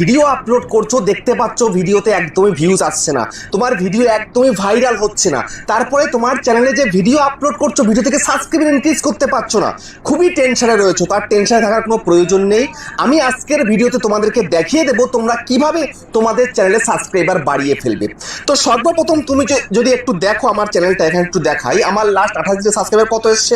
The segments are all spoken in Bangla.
ভিডিও আপলোড করছো, দেখতে পাচ্ছ ভিডিওতে একদমই ভিউজ আসছে না, তোমার ভিডিও একদমই ভাইরাল হচ্ছে না, তারপরে তোমার চ্যানেলে যে ভিডিও আপলোড করছো ভিডিও থেকে সাবস্ক্রাইবার ইনক্রিজ করতে পারছো না, খুবই টেনশনে রয়েছো। তার টেনশনে থাকার কোনো প্রয়োজন নেই। আমি আজকের ভিডিওতে তোমাদেরকে দেখিয়ে দেবো তোমরা কিভাবে তোমাদের চ্যানেলে সাবস্ক্রাইবার বাড়িয়ে ফেলবে। তো সর্বপ্রথম তুমি যদি একটু দেখো আমার চ্যানেলটা, এখানে একটু দেখাই আমার লাস্ট 28 দিনের সাবস্ক্রাইবার কত এসছে।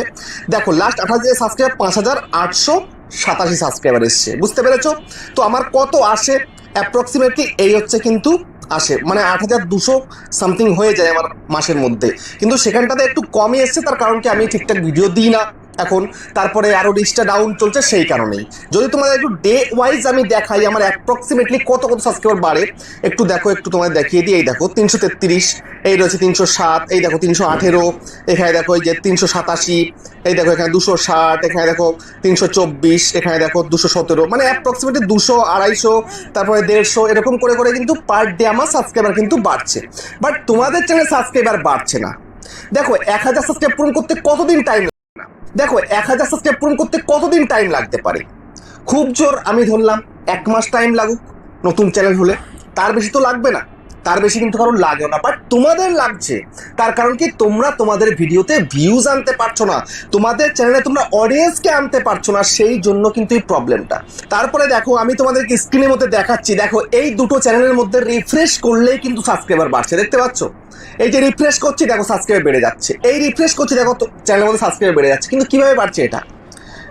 দেখো লাস্ট 28 দিনের সাবস্ক্রাইবার 5887 সাবস্ক্রাইবার এসছে, বুঝতে পেরেছো? তো আমার কত আসে অ্যাপ্রক্সিমেটলি এই হচ্ছে কিন্তু আসে, মানে 8200 সামথিং হয়ে যায় আমার মাসের মধ্যে। কিন্তু সেখানটাতে একটু কমই এসছে, তার কারণ কি আমি ঠিকঠাক ভিডিও দিই না এখন, তারপরে আরও রিচটা ডাউন চলছে সেই কারণেই। যদি তোমাদের একটু ডে ওয়াইজ আমি দেখাই আমার অ্যাপ্রক্সিমেটলি কত কত সাবস্ক্রাইবার বাড়ে, একটু দেখো, একটু তোমাদের দেখিয়ে দিই। এই দেখো 333, এই রয়েছে 307, এই দেখো 318, এখানে দেখো এই যে 387, এই দেখো এখানে 260, এখানে দেখো 324, এখানে দেখো 217, মানে অ্যাপ্রক্সিমেটলি 200, 250, তারপরে 150 এরকম করে করে কিন্তু পার ডে আমার সাবস্ক্রাইবার কিন্তু বাড়ছে। বাট তোমাদের চ্যানেলে সাবস্ক্রাইবার বাড়ছে না। দেখো 1000 সাবস্ক্রাইব পূরণ করতে কতদিন টাইম, দেখো 1000 সাবস্ক্রাইব পূরণ করতে কতদিন টাইম লাগতে পারে? খুব জোর আমি ধরলাম 1 মাস টাইম লাগুক নতুন চ্যানেল হলে, তার বেশি তো লাগবে না, তার বেশি কিন্তু কারণ লাগেও না। বাট তোমাদের লাগছে, তার কারণ কি তোমরা তোমাদের ভিডিওতে ভিউজ আনতে পারছো না, তোমাদের চ্যানেলে তোমরা অডিয়েন্সকে আনতে পারছো না, সেই জন্য কিন্তু এই প্রবলেমটা। তারপরে দেখো আমি তোমাদেরকে স্ক্রিনের মধ্যে দেখাচ্ছি, দেখো এই দুটো চ্যানেলের মধ্যে রিফ্রেশ করলেই কিন্তু সাবস্ক্রাইবার বাড়ছে, দেখতে পাচ্ছ? এই যে রিফ্রেশ করছি দেখো সাবস্ক্রাইবার বেড়ে যাচ্ছে, এই রিফ্রেশ করছি দেখো চ্যানেলের মধ্যে সাবস্ক্রাইবার বেড়ে যাচ্ছে। কিন্তু কিভাবে বাড়ছে এটা?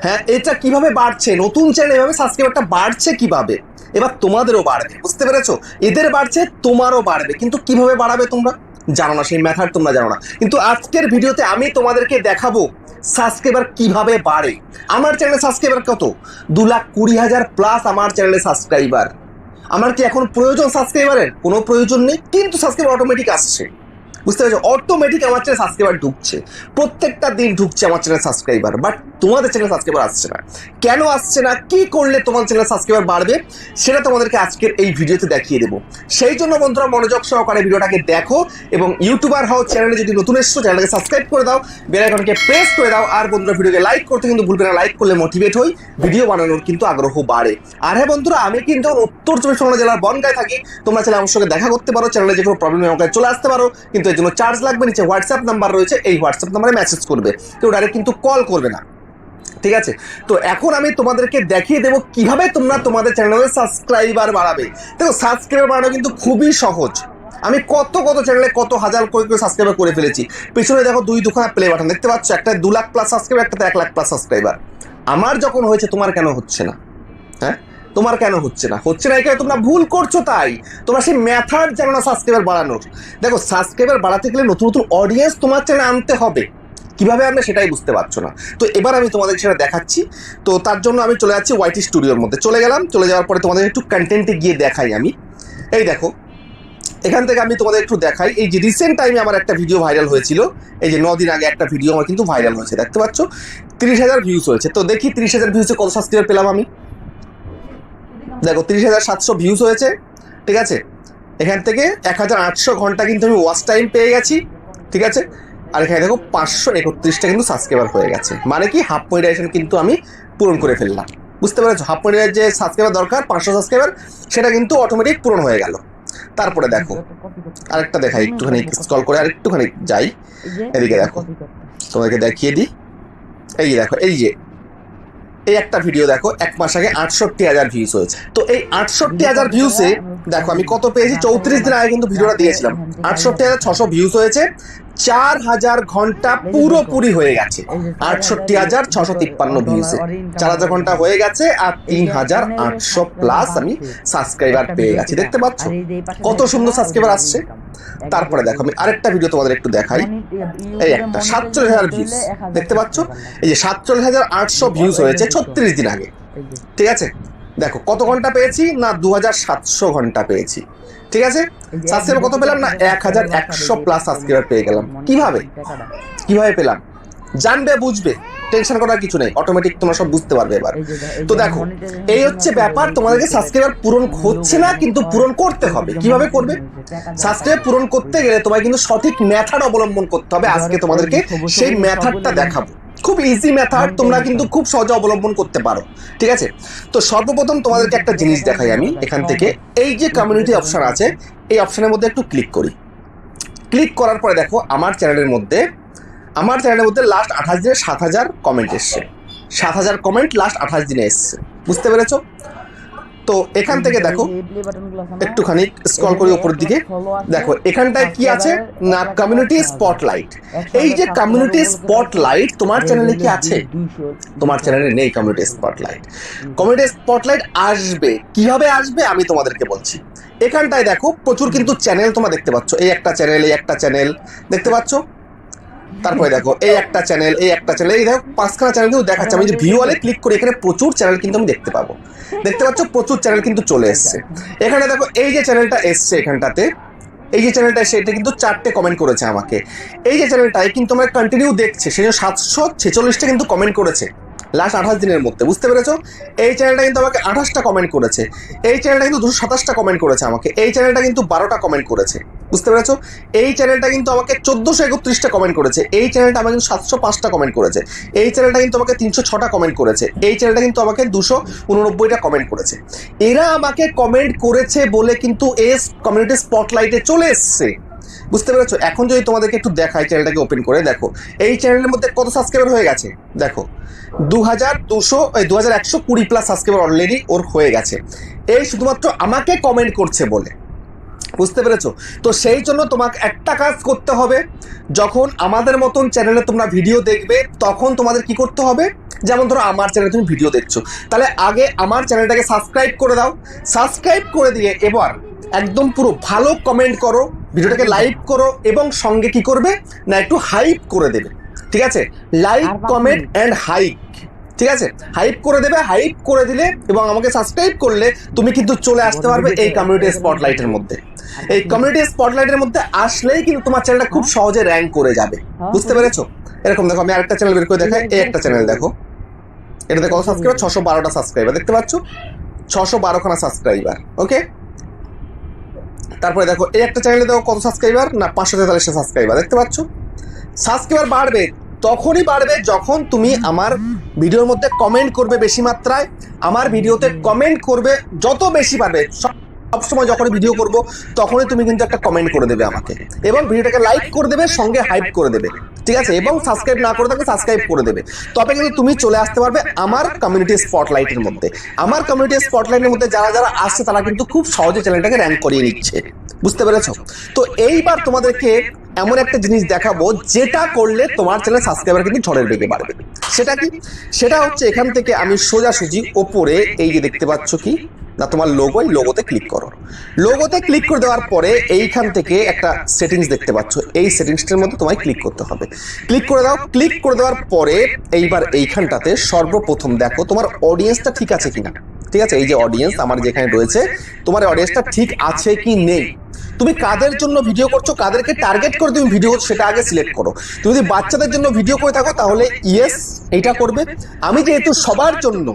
হ্যাঁ, এটা কিভাবে বাড়ছে? নতুন চ্যানেল এভাবে সাবস্ক্রাইবারটা বাড়ছে কিভাবে? এবার তোমাদেরও বাড়বে, বুঝতে পেরেছো? এদের বাড়ছে, তোমারও বাড়বে, কিন্তু কিভাবে বাড়াবে তোমরা জানো না, সেই মেথড তোমরা জানো না। কিন্তু আজকের ভিডিওতে আমি তোমাদেরকে দেখাবো সাবস্ক্রাইবার কিভাবে বাড়ে। আমার চ্যানেলে সাবস্ক্রাইবার কত? 2,20,000 প্লাস আমার চ্যানেলে সাবস্ক্রাইবার। আমার কি এখন প্রয়োজন সাবস্ক্রাইবারের? কোনো প্রয়োজন নেই, কিন্তু সাবস্ক্রাইবার অটোমেটিক আসছে, বুঝতে পেরেছো? অটোমেটিক আমার চ্যানেল সাবস্ক্রাইবার ঢুকছে, প্রত্যেকটা দিন ঢুকছে আমার চ্যানেল সাবস্ক্রাইবার। বাট তোমাদের চ্যানেল সাবস্ক্রাইবার আসছে না, কেন আসছে না? কি করলে তোমার চ্যানেল সাবস্ক্রাইবার বাড়বে সেটা তোমাদেরকে আজকের এই ভিডিওতে দেখিয়ে দেবো। সেই জন্য বন্ধুরা মনোযোগ সহকারে ভিডিওটাকে দেখো, এবং ইউটিউবার হও, চ্যানেলে যদি নতুন এসছো চ্যানেলকে সাবস্ক্রাইব করে দাও, বেল আইকনকে প্রেস করে দাও, আর বন্ধুরা ভিডিওকে লাইক করতে কিন্তু ভুলবে না, লাইক করলে মোটিভেট হই, ভিডিও বানানোর কিন্তু আগ্রহ বাড়ে। আর হ্যাঁ বন্ধুরা, আমি কিন্তু উত্তর 24 জেলার বনগাঁয় থাকি, তোমরা চাইলে আমার সঙ্গে দেখা করতে পারো, চ্যানেলে যে কোনো প্রবলেম আমাকে চলে আসতে পারো, কিন্তু এর জন্য চার্জ লাগবে। নিচে হোয়াটসঅ্যাপ নাম্বার রয়েছে, এই হোয়াটসঅ্যাপ নাম্বারে মেসেজ করবে, কেউ ডাইরেক্ট কিন্তু কল করবে না, ঠিক আছে? তো এখন আমি তোমাদেরকে দেখিয়ে দেবো কিভাবে তোমরা তোমাদের চ্যানেলে সাবস্ক্রাইবার বাড়াবে। দেখো সাবস্ক্রাইবার বাড়ানো কিন্তু খুবই সহজ। আমি কত কত চ্যানেলে কত হাজার করে সাবস্ক্রাইবার করে ফেলেছি। পিছনে দেখো 2-2খানা প্লে বাটন দেখতে পাচ্ছ, একটা 2 লাখ প্লাস সাবস্ক্রাইবার, একটা 1 লাখ প্লাস সাবস্ক্রাইবার। আমার যখন হয়েছে তোমার কেন হচ্ছে না? হ্যাঁ, তোমার কেন হচ্ছে না? হচ্ছে না এখানে তোমরা ভুল করছো, তাই তোমরা সেই মেথড জানো না সাবস্ক্রাইবার বাড়ানোর। দেখো সাবস্ক্রাইবার বাড়াতে গেলে নতুন নতুন অডিয়েন্স তোমার চ্যানেলে আনতে হবে, কিভাবে আমরা সেটাই বুঝতে পারছো না। তো এবার আমি তোমাদের সেটা দেখাচ্ছি। তো তার জন্য আমি চলে যাচ্ছি ওয়াইটি স্টুডিওর মধ্যে, চলে গেলাম। চলে যাওয়ার পরে তোমাদের একটু কন্টেন্টে গিয়ে দেখাই আমি। এই দেখো এখান থেকে আমি তোমাদের একটু দেখাই, এই যে রিসেন্ট টাইমে আমার একটা ভিডিও ভাইরাল হয়েছিল, এই যে 9 দিন আগে একটা ভিডিও আমার কিন্তু ভাইরাল হয়েছে, দেখতে পাচ্ছ 30,000 ভিউজ হয়েছে। তো দেখি 30,000 ভিউজে কত সাবস্ক্রাইবার পেলাম আমি। দেখো 30,700 ভিউজ হয়েছে, ঠিক আছে? এখান থেকে 1,800 ঘন্টা কিন্তু আমি ওয়াচ টাইম পেয়ে গেছি, ঠিক আছে? আর এখানে দেখো 531টা কিন্তু সাবস্ক্রাইবার হয়ে গেছে, মানে কি হাফ মনিটাইজেশন কিন্তু আমি পূরণ করে ফেললাম, বুঝতে পেরেছো? হাফ মনিটাইজের যে সাবস্ক্রাইবার দরকার 500 সাবস্ক্রাইবার, সেটা কিন্তু অটোমেটিক পূরণ হয়ে গেল। তারপরে দেখো আরেকটা দেখাই, একটুখানি স্ক্রল করে আরেকটুখানি যাই, এদিকে দেখো তোমাদেরকে দেখিয়ে দিই। এই দেখো, এই যে এই একটা ভিডিও দেখো 1 মাস আগে 68,000 ভিউজ হয়েছে। তো এই 68,000 ভিউসে দেখো আমি কত পেয়েছি, 34 দিন আগে কিন্তু ভিডিওটা দিয়েছিলাম, 68,600 ভিউজ হয়েছে, 4,000 ঘন্টা পুরোপুরি হয়ে গেছে, 68,653 ভিউসে 4,000 ঘন্টা হয়ে গেছে, আর 3,800 প্লাস আমি সাবস্ক্রাইবার পেয়ে গেছি, দেখতে পাচ্ছ কত সুন্দর সাবস্ক্রাইবার আসছে। তারপরে দেখো আমি আরেকটা ভিডিও তোমাদের একটু দেখাই, এই একটা 47,000 ভিউজ দেখতে পাচ্ছ, এই যে 47,800 ভিউজ হয়েছে 36 দিন আগে, ঠিক আছে? দেখো কত ঘন্টা পেয়েছি না, 2,700 ঘন্টা পেয়েছি, ঠিক আছে? সাবস্ক্রাইবার কত পেলাম না, 1,100 প্লাস সাবস্ক্রাইবার পেয়ে গেলাম। কিভাবে কিভাবে পেলাম জানবে, বুঝবে, টেনশন করার কিছু নেই, অটোমেটিক তোমরা সব বুঝতে পারবে এবার। তো দেখো এই হচ্ছে ব্যাপার, তোমাদেরকে সাবস্ক্রাইবার পূরণ হচ্ছে না, কিন্তু পূরণ করতে হবে। কিভাবে করবে? সাবস্ক্রাইব পূরণ করতে গেলে তোমায় কিন্তু সঠিক মেথড অবলম্বন করতে হবে। আজকে তোমাদেরকে সেই মেথডটা দেখাবো। খুব ইজি মেথড, তোমরা কিন্তু খুব সহজে অবলম্বন করতে পারো। ঠিক আছে, তো সর্বপ্রথম তোমাদেরকে একটা জিনিস দেখাই আমি এখান থেকে। এই যে কমিউনিটি অপশন আছে, এই অপশনের মধ্যে একটু ক্লিক করি। ক্লিক করার পরে দেখো আমার চ্যানেলের মধ্যে লাস্ট 28 দিনে 7000 কমেন্ট এসছে। 7000 কমেন্ট লাস্ট 28 দিনে এসছে, বুঝতে পেরেছো? তো এখান থেকে দেখো একটুখানি স্ক্রল করি উপরের দিকে, দেখো এখানটায় কি আছে না, কমিউনিটি স্পটলাইট। এই যে কমিউনিটি স্পটলাইট তোমার চ্যানেলে কি আছে? তোমার চ্যানেলে নেই কমিউনিটি স্পটলাইট। কমিউনিটি স্পটলাইট আসবে, কিভাবে আসবে আমি তোমাদেরকে বলছি। এখানটায় দেখো প্রচুর কিন্তু চ্যানেল তোমরা দেখতে পাচ্ছ, এই একটা চ্যানেল দেখতে পাচ্ছ। তারপরে দেখো এই একটা চ্যানেল, এই দেখো 5খানা চ্যানেল কিন্তু দেখাচ্ছে। আমি যে ভিউ ওয়ালে ক্লিক করি, এখানে প্রচুর চ্যানেল কিন্তু আমি দেখতে পাবো, দেখতে পাচ্ছ প্রচুর চ্যানেল কিন্তু চলে এসছে। এখানে দেখো এই যে চ্যানেলটা এসছে, এখানটাতে এই যে চ্যানেলটা এসে এটা কিন্তু 4টে কমেন্ট করেছে আমাকে। এই যে চ্যানেলটাই কিন্তু আমার কন্টিনিউ দেখছে, সে 746টা কিন্তু কমেন্ট করেছে লাস্ট 28 দিনের মধ্যে, বুঝতে পেরেছো? এই চ্যানেলটা কিন্তু আমাকে 28টা কমেন্ট করেছে। এই চ্যানেলটা কিন্তু 227টা কমেন্ট করেছে আমাকে। এই চ্যানেলটা কিন্তু 12টা কমেন্ট করেছে, বুঝতে পেরেছো? এই চ্যানেলটা কিন্তু আমাকে 1431টা কমেন্ট করেছে। এই চ্যানেলটা আমাকে কিন্তু 705টা কমেন্ট করেছে। এই চ্যানেলটা কিন্তু আমাকে 306টা কমেন্ট করেছে। এই চ্যানেলটা কিন্তু আমাকে 289টা কমেন্ট করেছে। এরা আমাকে কমেন্ট করেছে বলে কিন্তু এস কমিউনিটি স্পটলাইটে চলে এসছে, বুঝতে পেরেছো? এখন যদি তোমাদেরকে একটু দেখাই, চ্যানেলটাকে ওপেন করে দেখো এই চ্যানেলের মধ্যে কত সাবস্ক্রাইবার হয়ে গেছে। দেখো 2120 প্লাস সাবস্ক্রাইবার অলরেডি ওর হয়ে গেছে, এই শুধুমাত্র আমাকে কমেন্ট করছে বলে, বুঝতে পেরেছো? তো সেই জন্য তোমাকে একটা কাজ করতে হবে, যখন আমাদের মতন চ্যানেলে তোমরা ভিডিও দেখবে তখন তোমাদের কি করতে হবে, যেমন ধরো আমার চ্যানেলে তুমি ভিডিও দেখছো, তাহলে আগে আমার চ্যানেলটাকে সাবস্ক্রাইব করে দাও। সাবস্ক্রাইব করে দিয়ে এবার একদম পুরো ভালো কমেন্ট করো, ভিডিওটাকে লাইক করো এবং সঙ্গে কি করবে না একটু হাইপ করে দেবে। ঠিক আছে, লাইক কমেন্ট অ্যান্ড হাইপ, ঠিক আছে, হাইপ করে দেবে। হাইপ করে দিলে এবং আমাকে সাবস্ক্রাইব করলে তুমি কিন্তু চলে আসতে পারবে এই কমিউনিটি স্পটলাইটের মধ্যে। এই কমিউনিটি স্পটলাইটের মধ্যে আসলেই কিন্তু তোমার চ্যানেলটা খুব সহজে র্যাঙ্ক করে যাবে, বুঝতে পেরেছো? এরকম দেখো আমি আরেকটা চ্যানেল বের করে দেখাই। এই একটা চ্যানেল দেখো, এটাতে কত সাবস্ক্রাইবার, 612টা সাবস্ক্রাইবার, দেখতে পাচ্ছ 612খানা সাবস্ক্রাইবার। ওকে, তারপরে দেখো এই একটা চ্যানেলে দেখো কত সাবস্ক্রাইবার না, 543টা সাবস্ক্রাইবার, দেখতে পাচ্ছ? সাবস্ক্রাইবার বাড়বে তখনই বাড়বে যখন তুমি আমার ভিডিওর মধ্যে কমেন্ট করবে বেশি মাত্রায়। আমার ভিডিওতে কমেন্ট করবে যত বেশি পারবে, সবসময় যখন ভিডিও করব তখনই তুমি কিন্তু একটা কমেন্ট করে দেবে আমাকে, এবং ভিডিওটাকে লাইক করে দেবে, সঙ্গে হাইপ করে দেবে, ঠিক আছে? এবং সাবস্ক্রাইব না করে থাকলে সাবস্ক্রাইব করে দেবে, তবে কিন্তু তুমি চলে আসতে পারবে আমার কমিউনিটি স্পটলাইটের মধ্যে। আমার কমিউনিটি স্পটলাইটের মধ্যে যারা যারা আসছে তারা কিন্তু খুব সহজে চ্যানেলটাকে র্যাঙ্ক করিয়ে নিচ্ছে, বুঝতে পেরেছো? তো এইবার তোমাদেরকে এমন একটা জিনিস দেখাবো যেটা করলে তোমার চ্যানেল সাবস্ক্রাইবার কিন্তু ঝড়ের বেগে বাড়বে। সেটা কি? সেটা হচ্ছে এখান থেকে আমি সোজাসুজি ওপরে এই যে দেখতে পাচ্ছ কি না তোমার লোগো, এই লোগোতে ক্লিক করো। লোগোতে ক্লিক করে দেওয়ার পরে এইখান থেকে একটা সেটিংস দেখতে পাচ্ছ, এই সেটিংসটার মধ্যে তোমায় ক্লিক করতে হবে। ক্লিক করে দাও। ক্লিক করে দেওয়ার পরে এইবার এইখানটাতে সর্বপ্রথম দেখো তোমার অডিয়েন্সটা ঠিক আছে কিনা। ঠিক আছে, এই যে অডিয়েন্স আমার যেখানে রয়েছে, তোমার অডিয়েন্সটা ঠিক আছে কি নেই, তুমি কাদের জন্য ভিডিও করছো, কাদেরকে টার্গেট করে তুমি ভিডিও সেটা আগে সিলেক্ট করো। তুমি যদি বাচ্চাদের জন্য ভিডিও করে থাকো তাহলে ইয়েস এইটা করবে। আমি যেহেতু সবার জন্য,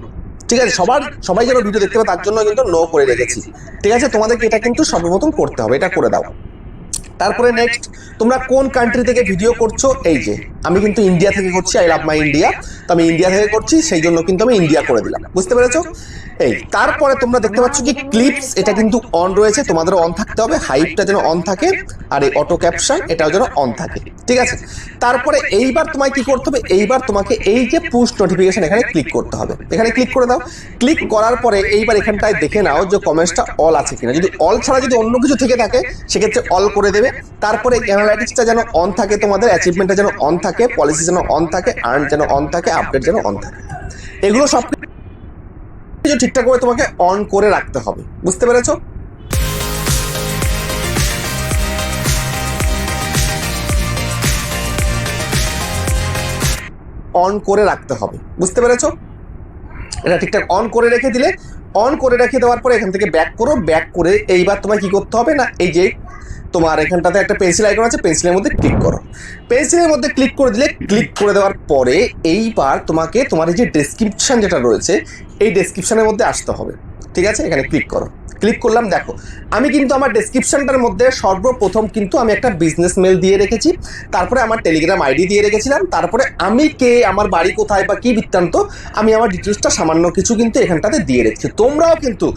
ঠিক আছে, সবাই যেন ভিডিও দেখতে পাবে তার জন্য কিন্তু নো করে রেখেছি। ঠিক আছে, তোমাদেরকে এটা কিন্তু সর্বপ্রথম করতে হবে, এটা করে দাও। তারপরে নেক্সট, তোমরা কোন কান্ট্রি থেকে ভিডিও করছো, এই যে আমি কিন্তু ইন্ডিয়া থেকে করছি, আই লাভ মাই ইন্ডিয়া, তো আমি ইন্ডিয়া থেকে করছি, সেই জন্য কিন্তু আমি ইন্ডিয়া করে দিলাম, বুঝতে পেরেছো? এই তারপরে তোমরা দেখতে পাচ্ছ কি ক্লিপস, এটা কিন্তু অন রয়েছে, তোমাদের অন থাকতে হবে, হাইপটা যেন অন থাকে, আর এই অটো ক্যাপশন এটাও যেন অন থাকে, ঠিক আছে? তারপরে এইবার তোমায় কি করতে হবে, এইবার তোমাকে এই যে পুশ নোটিফিকেশন এখানে ক্লিক করতে হবে, এখানে ক্লিক করে দাও। ক্লিক করার পরে এইবার এখানটায় দেখে নাও যে কমেন্টসটা অল আছে কিনা, যদি অল ছাড়া যদি অন্য কিছু থেকে থাকে সেক্ষেত্রে অল করে দেবে। তারপরে অ্যানালাইটিক্সটা যেন অন থাকে, তোমাদের অ্যাচিভমেন্টটা যেন অন থাকে, পলিসি যেন অন থাকে, আর্ন যেন অন থাকে, আপডেট যেন অন থাকে, এগুলো সব ঠিকঠাক করে তোমাকে অন করে রাখতে হবে, বুঝতে পেরেছো? অন করে রাখতে হবে, বুঝতে পেরেছো? এটা ঠিকঠাক অন করে রেখে দিলে, অন করে রেখে দেওয়ার পরে এখান থেকে ব্যাক করো। ব্যাক করে এইবার তোমায় কি করতে হবে না, এই যে তোমার এখানটাতে একটা পেন্সিল আইকন আছে, পেন্সিলের মধ্যে ক্লিক করো। পেন্সিলের মধ্যে ক্লিক করে দিলে, ক্লিক করে দেওয়ার পরে এইবার তোমাকে তোমার এই যে ডেসক্রিপশন যেটা রয়েছে এই ডেসক্রিপশনের মধ্যে আসতে হবে, ঠিক আছে? এখানে ক্লিক করো। ক্লিক করলাম। দেখো আমি কিন্তু আমার ডেসক্রিপশনটার মধ্যে সর্বপ্রথম কিন্তু আমি একটা বিজনেস মেল দিয়ে রেখেছি, তারপরে আমার টেলিগ্রাম আইডি দিয়ে রেখেছিলাম, তারপরে আমি কে, আমার বাড়ি কোথায় বা কী বৃত্তান্ত, আমি আমার ডিটেলসটা সামান্য কিছু কিন্তু এখানটাতে দিয়ে রেখেছি। তোমরাও কিন্তু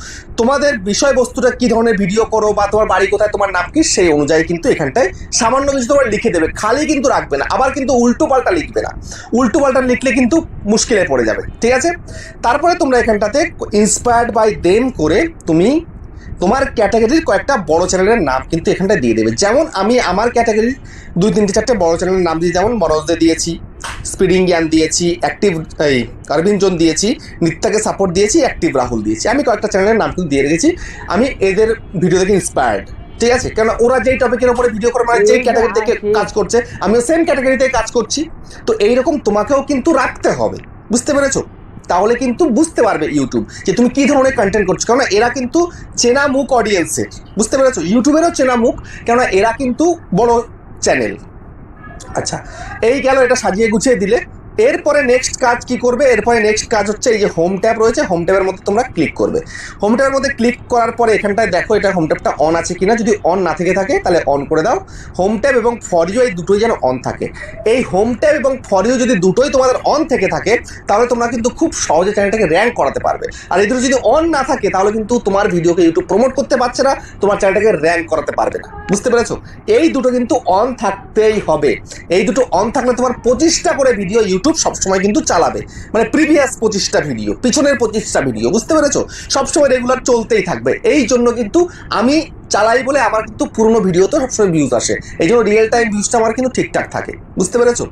তোমাদের বিষয়বস্তুটা কী ধরনের ভিডিও করো বা তোমার বাড়ি কোথায়, তোমার নাম কি, সেই অনুযায়ী কিন্তু এখানটায় সামান্য কিছু তোমরা লিখে দেবে, খালি কিন্তু রাখবে না। আবার কিন্তু উল্টো পাল্টা লিখবে না, উল্টো পাল্টা লিখলে কিন্তু মুশকিলে পড়ে যাবে, ঠিক আছে? তারপরে তোমরা এখানটাতে ইন্সপায়ার্ড বাই দেম করে তুমি তোমার ক্যাটাগরির কয়েকটা বড় চ্যানেলের নাম কিন্তু এখানটায় দিয়ে দেবে। যেমন আমি আমার ক্যাটাগরির 2-3-4টে বড় চ্যানেলের নাম দিয়ে, যেমন মনোজদে দিয়েছি, স্পিডিং জ্ঞান দিয়েছি, অ্যাক্টিভ অরবিঞ্জন দিয়েছি, নিত্যাকে সাপোর্ট দিয়েছি, অ্যাক্টিভ রাহুল দিয়েছি। আমি কয়েকটা চ্যানেলের নাম কিন্তু দিয়ে রেখেছি। আমি এদের ভিডিও থেকে ইন্সপায়ার্ড, ঠিক আছে? কেন ওরা যেই টপিকের উপরে ভিডিও করে, মানে যেই ক্যাটাগরি থেকে কাজ করছে, আমিও সেম ক্যাটাগরি থেকে কাজ করছি। তো এইরকম তোমাকেও কিন্তু রাখতে হবে, বুঝতে পেরেছো? তাহলে কিন্তু বুঝতে পারবে ইউটিউব যে তুমি কি ধরনের কন্টেন্ট করছো। কেননা এরা কিন্তু চেনা মুখ অডিয়েন্সের, বুঝতে পেরেছো? ইউটিউবেরও চেনা মুখ, কেননা এরা কিন্তু বড় চ্যানেল। আচ্ছা, এই গেল, এটা সাজিয়ে গুছিয়ে দিলে। এরপরে নেক্সট কাজ কি করবে? এরপরে নেক্সট কাজ হচ্ছে এই যে হোম ট্যাব রয়েছে, হোম ট্যাবের মধ্যে তোমরা ক্লিক করবে। হোম ট্যাবের মধ্যে ক্লিক করার পরে এখানটায় দেখো এটা হোম ট্যাবটা অন আছে কিনা। যদি অন না থেকে থাকে তাহলে অন করে দাও। হোম ট্যাব এবং ফর ইউ এই দুটোই যেন অন থাকে। এই হোম ট্যাব এবং ফর ইউ যদি দুটোই তোমাদের অন থেকে থাকে তাহলে তোমরা কিন্তু খুব সহজে চ্যানেলটাকে র্যাঙ্ক করাতে পারবে। আর এই দুটো যদি অন না থাকে তাহলে কিন্তু তোমার ভিডিওকে ইউটিউব প্রমোট করতে পারছে না, তোমার চ্যানেলটাকে র্যাঙ্ক করাতে পারবে না, বুঝতে পেরেছো? এই দুটো কিন্তু অন থাকতেই হবে। এই দুটো অন থাকলে তোমার 25টা করে ভিডিও ইউটিউব সবসময় কিন্তু চালাবে, মানে প্রিভিয়াস 25টা ভিডিও, পিছনের 25টা ভিডিও, বুঝতে পেরেছো? সবসময় রেগুলার চলতেই থাকবে। এই জন্য কিন্তু আমি চালাই বলে আমার কিন্তু পুরনো ভিডিওতে সবসময় ভিউজ আসে, এই জন্য রিয়েল টাইম ভিউজটা আমার কিন্তু ঠিকঠাক থাকে, বুঝতে পেরেছো?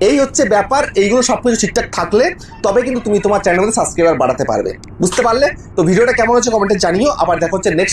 এই হচ্ছে ব্যাপার। এইগুলো সব কিছু ঠিকঠাক থাকলে তবে কিন্তু তুমি তোমার চ্যানেলের সাবস্ক্রাইবার বাড়াতে পারবে, বুঝতে পারলে? তো ভিডিওটা কেমন হচ্ছে কমেন্টে জানিও। আবার দেখা হচ্ছে নেক্সট